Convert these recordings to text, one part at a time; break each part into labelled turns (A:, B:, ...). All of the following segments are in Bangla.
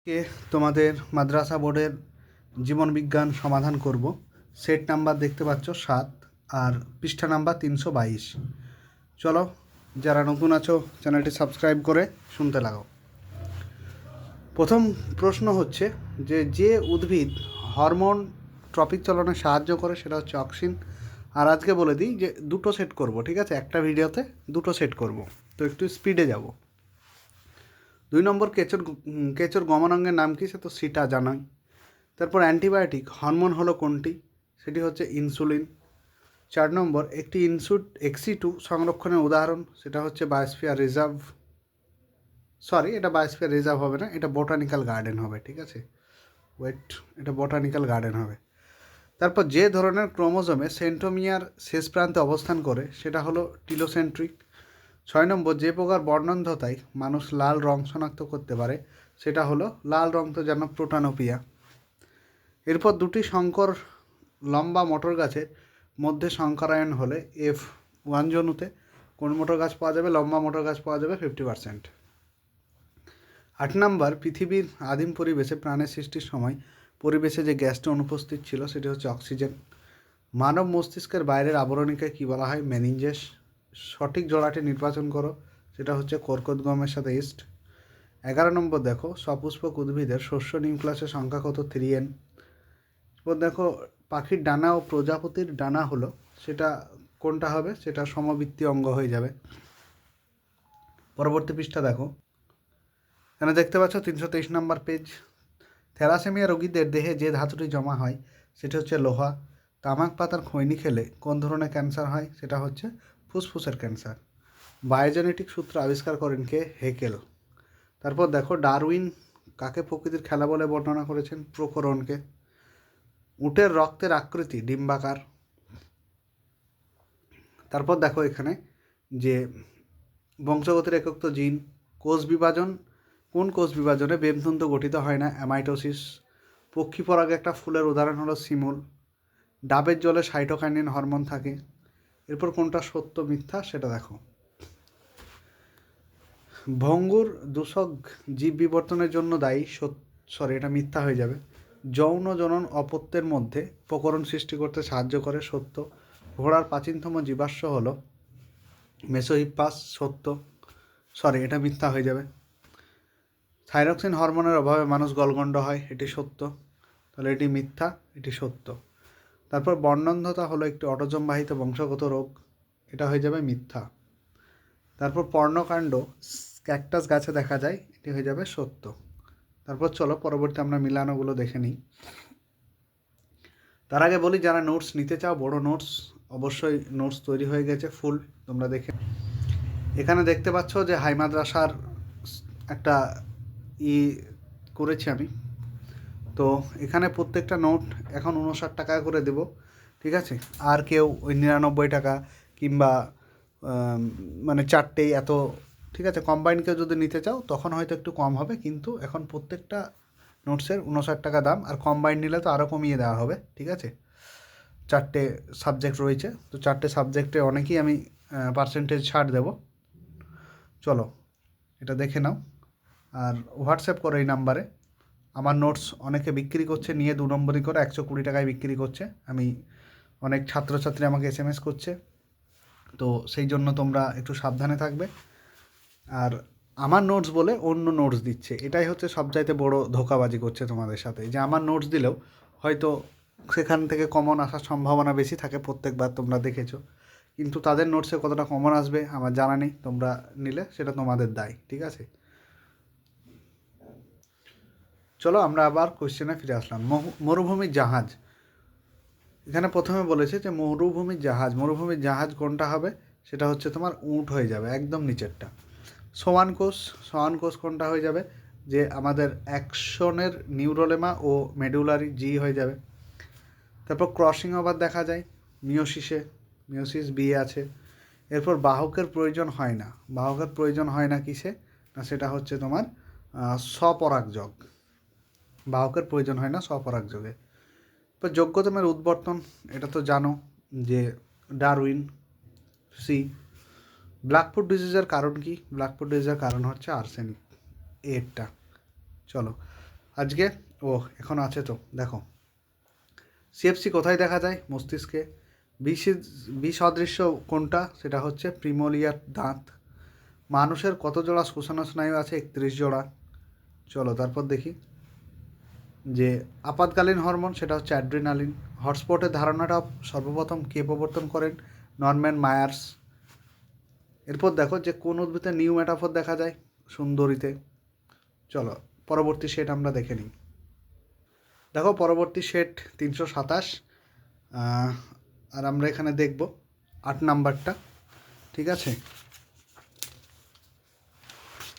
A: কে তোমাদের মাদ্রাসা বোর্ডের জীবনবিজ্ঞান সমাধান করব। সেট নাম্বার দেখতে পাচ্ছ 7 আর পৃষ্ঠা নাম্বার 322। চলো, যারা নতুন আছো চ্যানেলটি সাবস্ক্রাইব করে শুনতে লাগাও। প্রথম প্রশ্ন হচ্ছে যে উদ্ভিদ হরমোন ট্রপিক চলনে সাহায্য করে সেটা হচ্ছে অক্সিন। আর আজকে বলে দিই যে দুটো সেট করব, ঠিক আছে? একটা ভিডিওতে দুটো সেট করব, তো একটু স্পিডে যাব। 2 নম্বর কেঁচোর গমনাঙ্গের নাম কী? সে তো সিটা জানাই। তারপর অ্যান্টিবায়োটিক হরমোন হলো কোনটি? সেটি হচ্ছে ইনসুলিন। 4 নম্বর একটি XC2 সংরক্ষণের উদাহরণ, সেটা হচ্ছে বায়োস্ফিয়ার রিজার্ভ। এটা বায়োস্ফিয়ার রিজার্ভ হবে না, এটা বোটানিক্যাল গার্ডেন হবে, ঠিক আছে? এটা বোটানিক্যাল গার্ডেন হবে। তারপর যে ধরনের ক্রোমোজোমে সেন্ট্রোমিয়ার শেষ প্রান্তে অবস্থান করে সেটা হলো টিলোসেন্ট্রিক। 6 নম্বর যে প্রকার বর্ণান্ধতায় মানুষ লাল রং শনাক্ত করতে পারে সেটা হলো লাল রং তো যেন প্রোটানোপিয়া। এরপর দুটি সংকর লম্বা মটর গাছের মধ্যে সংকরায়ন হলে F1 জনুতে কোন মটর গাছ পাওয়া যাবে? লম্বা মটর গাছ পাওয়া যাবে 50%। 8 নম্বর পৃথিবীর আদিম পরিবেশে প্রাণের সৃষ্টির সময় পরিবেশে যে গ্যাসটা অনুপস্থিত ছিল সেটি হচ্ছে অক্সিজেন। মানব মস্তিষ্কের বাইরের আবরণীকে কী বলা হয়? মেনিনজেস। সঠিক জোড়াটি নির্বাচন করো, সেটা হচ্ছে কর্কট গমের সাথে ইস্ট। 11 নম্বর দেখো সপুষ্পক উদ্ভিদের শস্য নিউক্লিয়াসের সংখ্যা কত? 3n। এরপর দেখো পাখির ডানা ও প্রজাপতির ডানা হলো, সেটা কোনটা হবে? সেটা সমবৃত্তীয় অঙ্গ হয়ে যাবে। পরবর্তী পৃষ্ঠা দেখো, এখানে দেখতে পাচ্ছ 323 নম্বর পেজ। থ্যালাসেমিয়া রোগীদের দেহে যে ধাতুটি জমা হয় সেটা হচ্ছে লোহা। তামাক পাতার খৈনি খেলে কোন ধরনের ক্যান্সার হয়? সেটা হচ্ছে ফুসফুসের ক্যান্সার। বায়োজেনেটিক সূত্র আবিষ্কার করেন কে? হেকেল। তারপর দেখো ডারউইন কাকে প্রকৃতির খেলা বলে বর্ণনা করেছেন? প্রকরণকে। উটের রক্তের আকৃতি ডিম্বাকার। তারপর দেখো এখানে যে বংশগতির একক তো জিন। কোষ বিভাজন, কোন কোষ বিভাজনে বেমতন্তু গঠিত হয় না? অ্যামাইটোসিস। পক্ষী পরাগে একটা ফুলের উদাহরণ হলো শিমুল। ডাবের জলে সাইটোকাইনিন হরমোন থাকে। এরপর কোনটা সত্য মিথ্যা সেটা দেখো। ভঙ্গুর দূষক জীব বিবর্তনের জন্য দায়ী, এটা মিথ্যা হয়ে যাবে। যৌন জনন অপত্যের মধ্যে প্রকরণ সৃষ্টি করতে সাহায্য করে, সত্য। ঘোড়ার প্রাচীনতম জীবাশ্ম হলো মেসোহিপ্পাস, সত্য। এটা মিথ্যা হয়ে যাবে। থাইরক্সিন হরমোনের অভাবে মানুষ গলগণ্ড হয়, এটি সত্য। তাহলে এটি মিথ্যা, এটি সত্য। তারপর বর্ণান্ধতা হলো একটি অটোজমবাহিত বংশগত রোগ, এটা হয়ে যাবে মিথ্যা। তারপর পর্ণকাণ্ড ক্যাকটাস গাছে দেখা যায়, এটি হয়ে যাবে সত্য। তারপর চলো পরবর্তী আমরা মিলানোগুলো দেখে নিই। তার আগে বলি, যারা নোটস নিতে চাও বড় নোটস, অবশ্যই নোটস তৈরি হয়ে গেছে ফুল, তোমরা দেখে। এখানে দেখতে পাচ্ছ যে হাই মাদ্রাসার একটা করেছি আমি, তো এখানে প্রত্যেকটা নোট এখন 59 টাকা করে দেব, ঠিক আছে? আর কেউ ওই 99 টাকা কিংবা মানে চারটেই এত, ঠিক আছে? কম্বাইন কেউ যদি নিতে চাও তখন হয়তো একটু কম হবে, কিন্তু এখন প্রত্যেকটা নোটসের 59 টাকা দাম, আর কম্বাইন নিলে তো আরও কমিয়ে দেওয়া হবে, ঠিক আছে? 4টে সাবজেক্ট রয়েছে, তো 4টে সাবজেক্টে অনেকেই আমি পার্সেন্টেজ ছাড় দেব। চলো এটা দেখে নাও আর হোয়াটসঅ্যাপ করো এই নাম্বারে। আমার নোটস অনেকে বিক্রি করছে নিয়ে 2 নম্বরই করে 120 টাকায় বিক্রি করছে। আমি অনেক ছাত্রছাত্রী আমাকে SMS করছে, তো সেই জন্য তোমরা একটু সাবধানে থাকবে। আর আমার নোটস বলে অন্য নোটস দিচ্ছে, এটাই হচ্ছে সবচাইতে বড় ধোঁকাবাজি করছে তোমাদের সাথে, যে আমার নোটস দিলেও হয়তো সেখান থেকে কমন আসার সম্ভাবনা বেশি থাকে প্রত্যেকবার, তোমরা দেখেছো, কিন্তু তাদের নোটসে কতটা কমন আসবে আমার জানা নেই। তোমরা নিলে সেটা তোমাদের দায়, ঠিক আছে? চলো আমরা আবার কোশ্চেনে ফিরে আসলাম। মরুভূমির জাহাজ, এখানে প্রথমে বলেছে যে মরুভূমির জাহাজ কোনটা হবে? সেটা হচ্ছে তোমার উট হয়ে যাবে, একদম নিচেরটা। সোয়ান কোষ কোনটা হয়ে যাবে? যে আমাদের অ্যাকশনের নিউরোলেমা ও মেডুলারি, জি হয়ে যাবে। তারপর ক্রসিং ওভার দেখা যায় মিওসিস বি আছে। এরপর বাহকের প্রয়োজন হয় না কিসে? না সেটা হচ্ছে তোমার স্বপরাগযোগ, বাহকের প্রয়োজন হয় না স্বপরাগযোগে। এরপর যোগ্যতমের উদ্বর্তন, এটা তো জানো যে ডারউইন, সি। ব্ল্যাকফুট ডিজিজের কারণ কি? ব্ল্যাকফুট ডিজিজের কারণ হচ্ছে আর্সেনিক, এরটা। চলো আজকে এখন আছে তো দেখো, সিএফসি কোথায় দেখা যায়? মস্তিষ্কে। বিসদৃশ্য কোনটা? সেটা হচ্ছে প্রিমোলিয়ার দাঁত। মানুষের কত জোড়া শ্মশান স্নায়ু আছে? 31 জোড়া। চলো তারপর দেখি যে আপাতকালীন হরমোন, সেটা হচ্ছে অ্যাড্রিনালিন। হটস্পটের ধারণাটা সর্বপ্রথম কে প্রবর্তন করেন? Norman Myers. এরপর দেখো যে কোন উদ্ভিদে নিউ মেটাফর দেখা যায়? সুন্দরীতে। চলো পরবর্তী সেট আমরা দেখে নিই। দেখো পরবর্তী সেট 327, আর আমরা এখানে দেখব 8 নাম্বারটা। ঠিক আছে,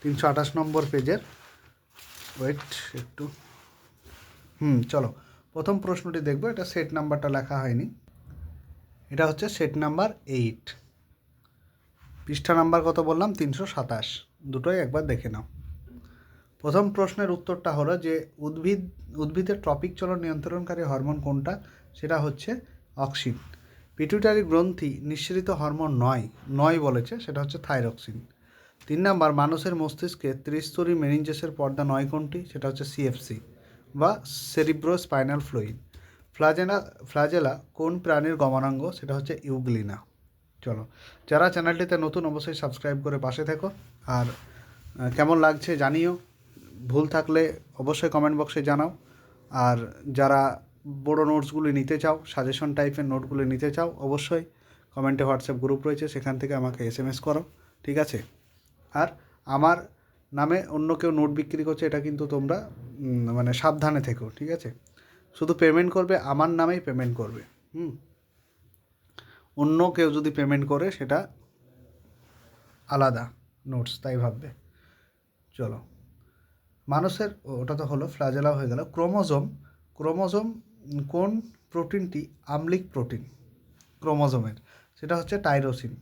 A: 328 নম্বর পেজের। ওয়েট একটু, চলো প্রথম প্রশ্নটি দেখব। এটা সেট নাম্বারটা লেখা হয়নি, এটা হচ্ছে সেট নাম্বার 8। পৃষ্ঠা নাম্বার কত বললাম? 327। দুটোই একবার দেখে নাও। প্রথম প্রশ্নের উত্তরটা হলো যে উদ্ভিদের ট্রপিক চলন নিয়ন্ত্রণকারী হরমোন কোনটা? সেটা হচ্ছে অক্সিন। পিটুইটারি গ্রন্থি নিঃসৃত হরমোন নয় বলেছে, সেটা হচ্ছে থাইরক্সিন। 3 নাম্বার, মানুষের মস্তিষ্কে ত্রিস্তরী মেনিনজেসের পর্দা নয় কোনটি? সেটা হচ্ছে সিএফসি বা সেরিব্রোস্পাইনাল ফ্লুইড। ফ্লাজেলা কোন প্রাণীর গমনাঙ্গ? সেটা হচ্ছে ইউগ্লিনা। চলো, যারা চ্যানেলটিতে নতুন অবশ্যই সাবস্ক্রাইব করে পাশে থেকো। আর কেমন লাগছে জানিও, ভুল থাকলে অবশ্যই কমেন্ট বক্সে জানাও। আর যারা বড় নোটসগুলি নিতে চাও, সাজেশন টাইপের নোটগুলি নিতে চাও, অবশ্যই কমেন্টে হোয়াটসঅ্যাপ গ্রুপ রয়েছে, সেখান থেকে আমাকে SMS করো। ঠিক আছে? আর আমার নামে অন্য কেউ নোট বিক্রি করছে, এটা কিন্তু তোমরা মানে সাবধানে থেকো। ঠিক আছে? শুধু পেমেন্ট করবে, আমার নামেই পেমেন্ট করবে। অন্য কেউ যদি পেমেন্ট করে সেটা আলাদা নোটস, তাই ভাববে। চলো, মানুষের ওটা তো হলো, ফ্লাজেলা হয়ে গেল। ক্রোমোজোম কোন প্রোটিনটি আমলিক প্রোটিন ক্রোমোজোমের? সেটা হচ্ছে টাইরোসিন।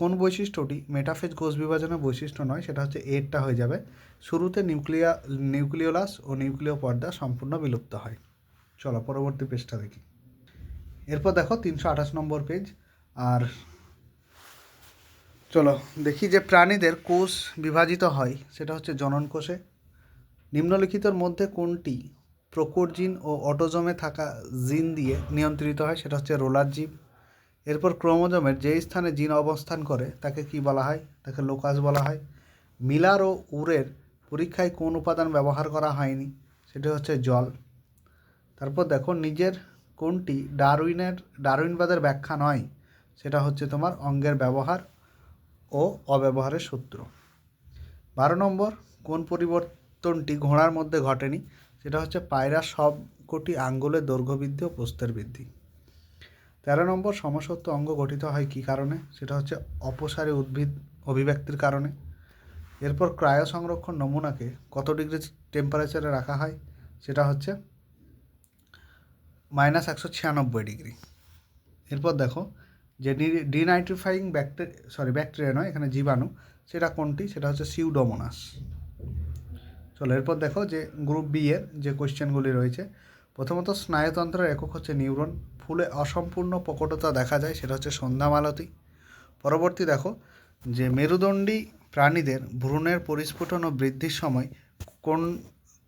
A: কোন বৈশিষ্ট্যটি মেটাফেজ কোষ বিভাজনের বৈশিষ্ট্য নয়? সেটা হচ্ছে এরটা হয়ে যাবে। শুরুতে নিউক্লিওলাস ও নিউক্লিয় পর্দা সম্পূর্ণ বিলুপ্ত হয়। চলো পরবর্তী পেজটা দেখি। এরপর দেখো 328 নম্বর পেজ। আর চলো দেখি যে প্রাণীদের কোষ বিভাজিত হয়, সেটা হচ্ছে জনন কোষে। নিম্নলিখিতর মধ্যে কোনটি প্রকট জিন ও অটোজোমে থাকা জিন দিয়ে নিয়ন্ত্রিত হয়? সেটা হচ্ছে রোলার জীব। এরপর ক্রোমোজোমের যে স্থানে জিন অবস্থান করে তাকে কি বলা হয়? তাকে লোকাস বলা হয়। মিলার ও উরের পরীক্ষায় কোন উপাদান ব্যবহার করা হয়নি? সেটা হচ্ছে জল। তারপর দেখো নিজের কোনটি ডারউইনবাদের ব্যাখ্যা নয়? সেটা হচ্ছে তোমার অঙ্গের ব্যবহার ও অব্যবহারের সূত্র। 12 নম্বর, কোন পরিবর্তনটি ঘোড়ার মধ্যে ঘটেনি? সেটা হচ্ছে পায়রার সবকটি আঙ্গুলের দৈর্ঘ্য বৃদ্ধি ও প্রস্থের বৃদ্ধি। 13 নম্বর, সমসত্ব অঙ্গ গঠিত হয় কী কারণে? সেটা হচ্ছে অপসারী উদ্ভিদ অভিব্যক্তির কারণে। এরপর ক্রায়ো সংরক্ষণ নমুনাকে কত ডিগ্রি টেম্পারেচারে রাখা হয়? সেটা হচ্ছে -196 ডিগ্রি। এরপর দেখো যে ডিনাইট্রিফাইং ব্যাকটেরিয়া নয়, এখানে জীবাণু, সেটা কোনটি? সেটা হচ্ছে সিউডোমোনাস। চলো এরপর দেখো যে গ্রুপ বি এর যে কোয়েশ্চেনগুলি রয়েছে। প্রথমত স্নায়ুতন্ত্রের একক হচ্ছে নিউরন। ফুলে অসম্পূর্ণ প্রকটতা দেখা যায়, সেটা হচ্ছে সন্ধ্যামালতি। পরবর্তী দেখো যে মেরুদণ্ডী প্রাণীদের ভ্রূণের পরিস্ফুটন ও বৃদ্ধির সময় কোন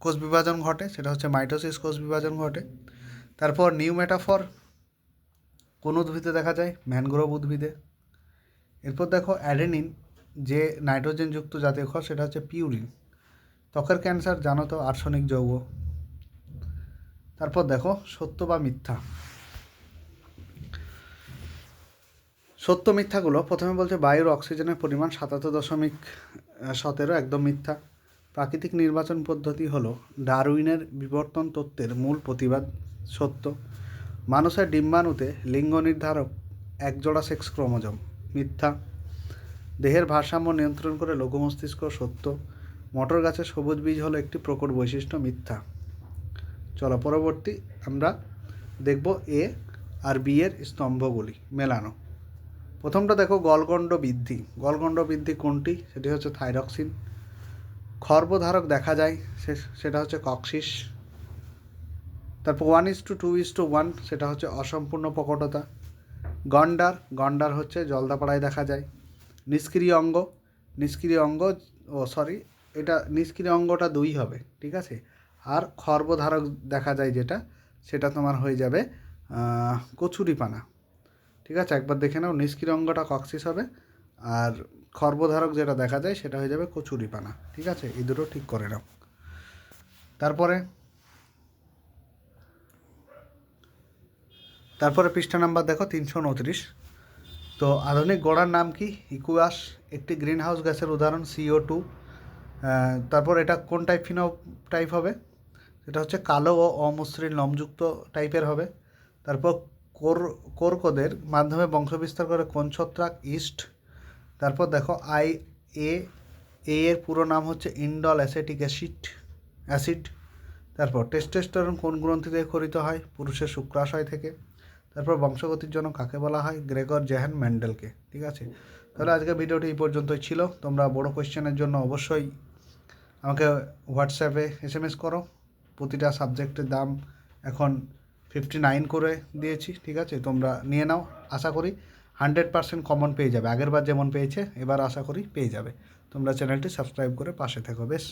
A: কোষ বিভাজন ঘটে? সেটা হচ্ছে মাইটোসিস কোষ বিভাজন ঘটে। তারপর নিউ মেটাফর কোন উদ্ভিদে দেখা যায়? ম্যানগ্রোভ উদ্ভিদে। এরপর দেখো অ্যাডেনিন যে নাইট্রোজেনযুক্ত জাতীয় ক্ষার, সেটা হচ্ছে পিউরিন। ত্বকের ক্যান্সার জানো তো, আর্সেনিক যৌগ। তারপর দেখো সত্য বা মিথ্যা। সত্য মিথ্যাগুলো প্রথমে বলছে বায়ুর অক্সিজেনের পরিমাণ 77.17, একদম মিথ্যা। প্রাকৃতিক নির্বাচন পদ্ধতি হলো ডারউইনের বিবর্তন তত্ত্বের মূল প্রতিবাদ, সত্য। মানুষের ডিম্বাণুতে লিঙ্গ নির্ধারক একজোড়া সেক্স ক্রোমোজোম, মিথ্যা। দেহের ভারসাম্য নিয়ন্ত্রণ করে লঘু মস্তিষ্ক, সত্য। মটর গাছের সবুজ বীজ হলো একটি প্রকট বৈশিষ্ট্য, মিথ্যা। চলো পরবর্তী আমরা দেখব এ আর বি এর স্তম্ভগুলি মেলানো। প্রথমটা দেখো গলগণ্ড বৃদ্ধি কোনটি? সেটি হচ্ছে থাইরক্সিন। খর্বধারক দেখা যায়, সেটা হচ্ছে কক্সিস। তারপর 1:2:1, সেটা হচ্ছে অসম্পূর্ণ প্রকটতা। গন্ডার হচ্ছে জলদাপাড়ায় দেখা যায়। নিষ্ক্রিয় অঙ্গ এটা নিষ্ক্রিয় অঙ্গটা 2 হবে, ঠিক আছে। আর খর্বধারক দেখা যায় যেটা, সেটা তোমার হয়ে যাবে কচুরিপানা, ঠিক আছে। একবার দেখে নাও, নিষ্ক্রিয় অঙ্গটা কক্সিস হবে, আর খর্বধারক যেটা দেখা যায় সেটা হয়ে যাবে কচুরিপানা, ঠিক আছে। এই দুটো ঠিক করে নাও। তারপরে পৃষ্ঠা নাম্বার দেখো 329। তো আধুনিক গোড়ার নাম কি? ইকুয়াস, একটি গ্রিন হাউস গ্যাসের উদাহরণ CO2। তারপর এটা কোন টাইপ হবে? এটা হচ্ছে কালো ও অমসৃণ লোমযুক্ত টাইপের হবে। তারপর কোরকোদের মাধ্যমে বংশবিস্তার করে কোন ছত্রাক? ইস্ট। তারপর দেখো এ এর পুরো নাম হচ্ছে ইন্ডল অ্যাসেটিক অ্যাসিড। তারপর টেস্টোস্টেরন কোন গ্রন্থি থেকে ক্ষরিত হয়? পুরুষের শুক্রাশয় থেকে। তারপর বংশগতির জন্য কাকে বলা হয়? গ্রেগর জেহান ম্যান্ডেলকে, ঠিক আছে। তাহলে আজকে ভিডিওটি এই পর্যন্তই ছিল। তোমরা বড় কোয়েশ্চেনের জন্য অবশ্যই আমাকে হোয়াটসঅ্যাপে SMS করো। প্রতিটা সাবজেক্টের দাম এখন 59 করে দিয়েছি, ঠিক আছে। তোমরা নিয়ে নাও, আশা করি 100% কমন পেয়ে যাবে। আগেরবার যেমন পেয়েছে এবার আশা করি পেয়ে যাবে। তোমরা চ্যানেলটি সাবস্ক্রাইব করে পাশে থেকো, বেশ।